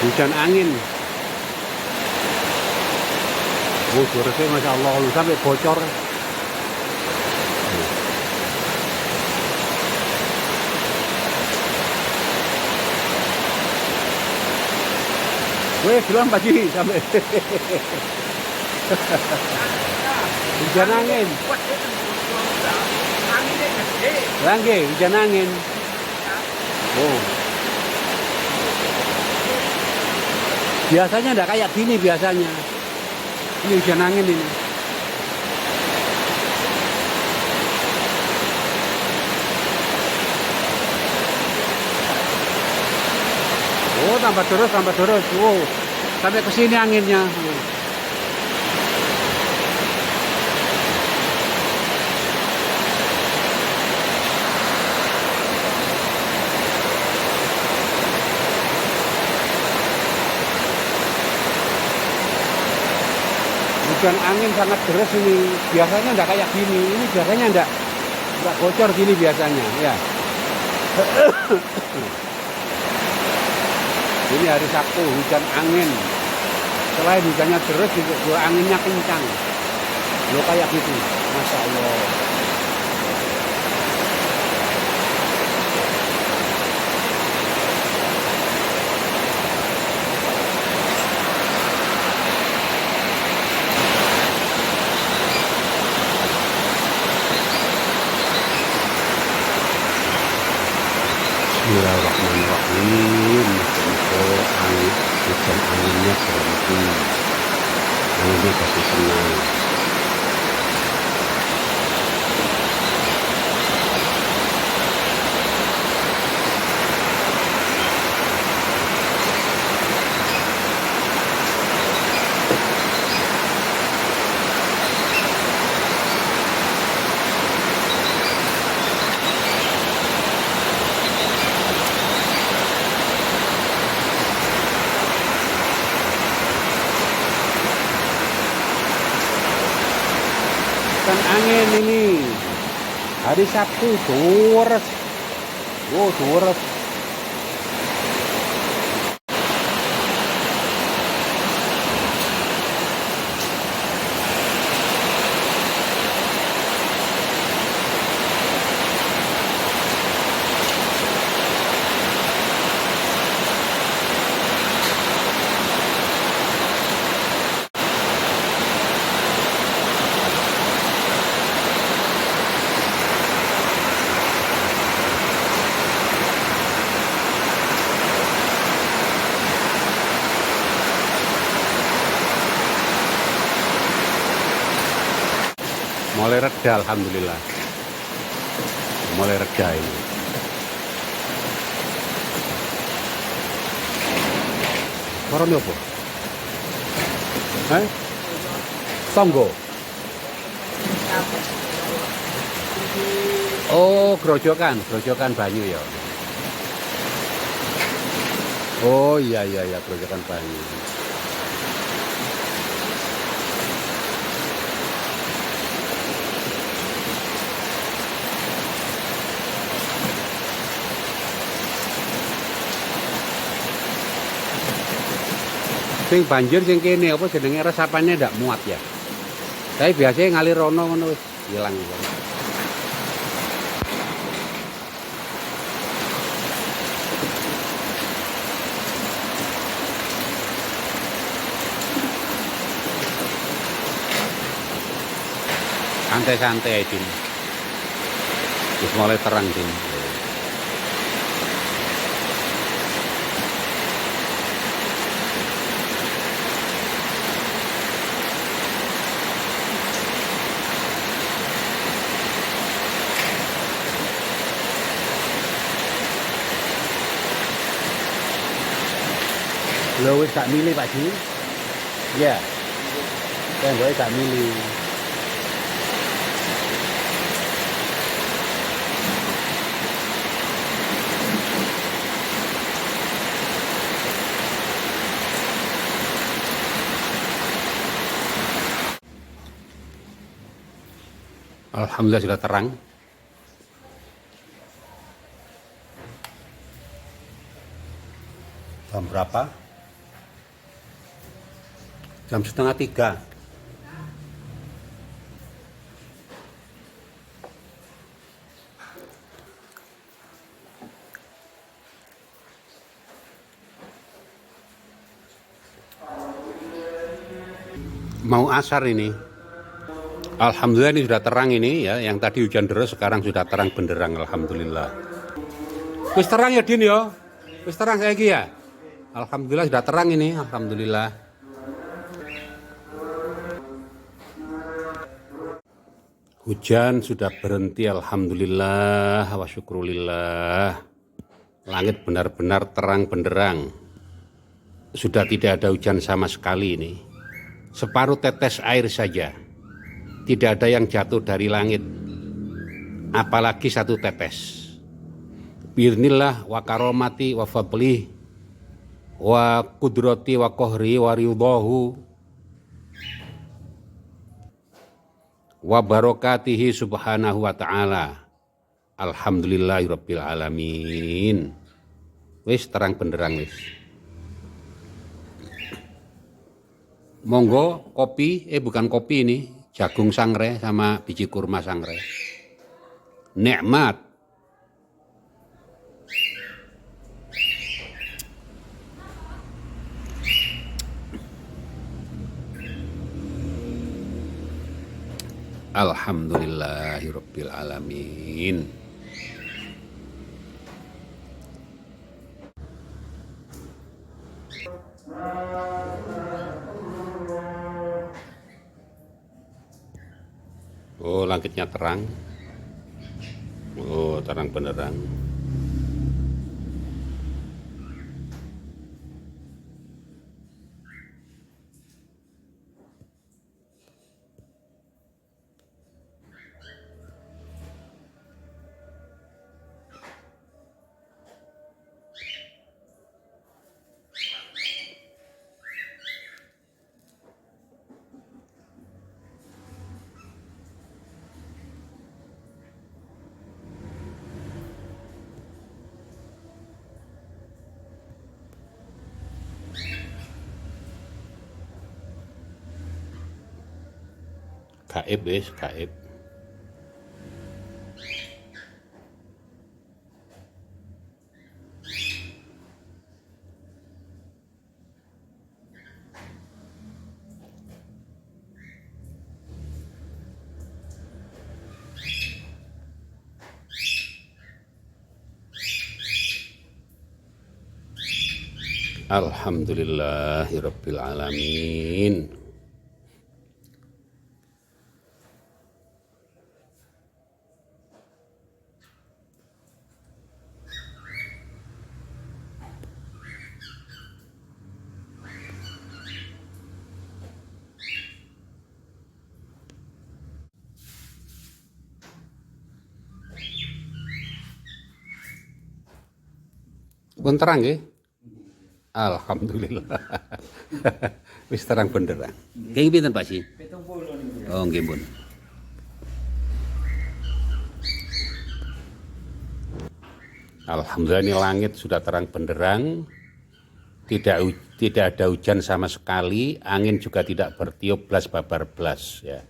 Hujan angin. Oh, suaranya Masya Allah, lu sampai bocor. Weh, bilang Pak Ji, sampai hujan angin. Langge, hujan angin. Oh. Biasanya enggak kayak gini biasanya. Ini hujan angin ini. Oh, tambah terus, tambah terus. Wow, sampai ke sini anginnya. Hujan angin sangat deras ini. Biasanya enggak kayak gini. Ini biasanya enggak bocor gini biasanya, ya. Ini hari Sabtu, hujan angin. Selain hujannya deras, juga anginnya kencang. Lo kayak gitu, Masya Allah. Bismillahirrahmanirrahim. Hujan anginnya berhenti. Anginnya jadi tenang. Hujan angin ini hari Sabtu deres. Oh, deres. Mulai reda, alhamdulillah. Mulai reda ini. Suaranya apa? Tonggo. Oh, grojokan banyu ya. Oh iya, grojokan banyu. Sing banjir sing kene apa jenenge resapannya ndak muat ya. Tapi biasanya ngalir rono ngono wis ilang. Santai-santai aja. Wis mulai terang din. Lho wis gak milih Pak Ji? Iya. Temboknya gak milih. Alhamdulillah sudah terang. Jam berapa? Jam 2:30. Mau asar ini. Alhamdulillah ini sudah terang ini ya. Yang tadi hujan deras sekarang sudah terang benderang, alhamdulillah. Wis terang ya Din ya. Wis terang saiki ya. Alhamdulillah sudah terang ini, alhamdulillah. Hujan sudah berhenti, alhamdulillah wa syukrulillah. Langit benar-benar terang benderang. Sudah tidak ada hujan sama sekali ini. Separuh tetes air saja. Tidak ada yang jatuh dari langit. Apalagi satu tetes. Birnillah wa karomati wa fadlih wa kudrati wa kohri wa ridhahu wa barakatihi subhanahu wa ta'ala. Alhamdulillahirabbil alamin. Wis terang benderang wis. Monggo kopi, bukan kopi ini, jagung sangre sama biji kurma sangre. Nikmat. Alhamdulillahirabbil alamin. Oh, langitnya terang. Oh, terang benerang. Gaib wis, gaib. Alhamdulillahirabbil alamin. Pun terang nggih? Alhamdulillah. Wis terang benderang. Nggih pinten Pak Si? 70 niku. Oh, nggih pun. Alhamdulillah ini langit sudah terang benderang. Tidak ada hujan sama sekali, angin juga tidak bertiup blas babar blas ya.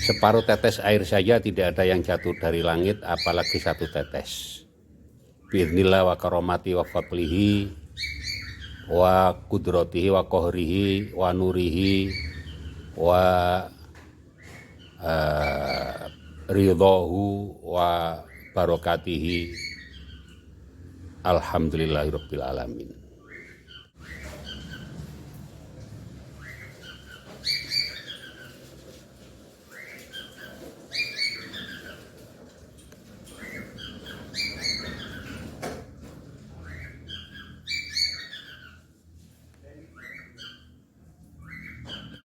Separuh tetes air saja tidak ada yang jatuh dari langit, apalagi satu tetes. Bi'idznillah wa karomati wa fadlihi wa kudratihi wa kohrihi wa nurihi wa ridhahu wa barakatihi. Alhamdulillahirabbil alamin.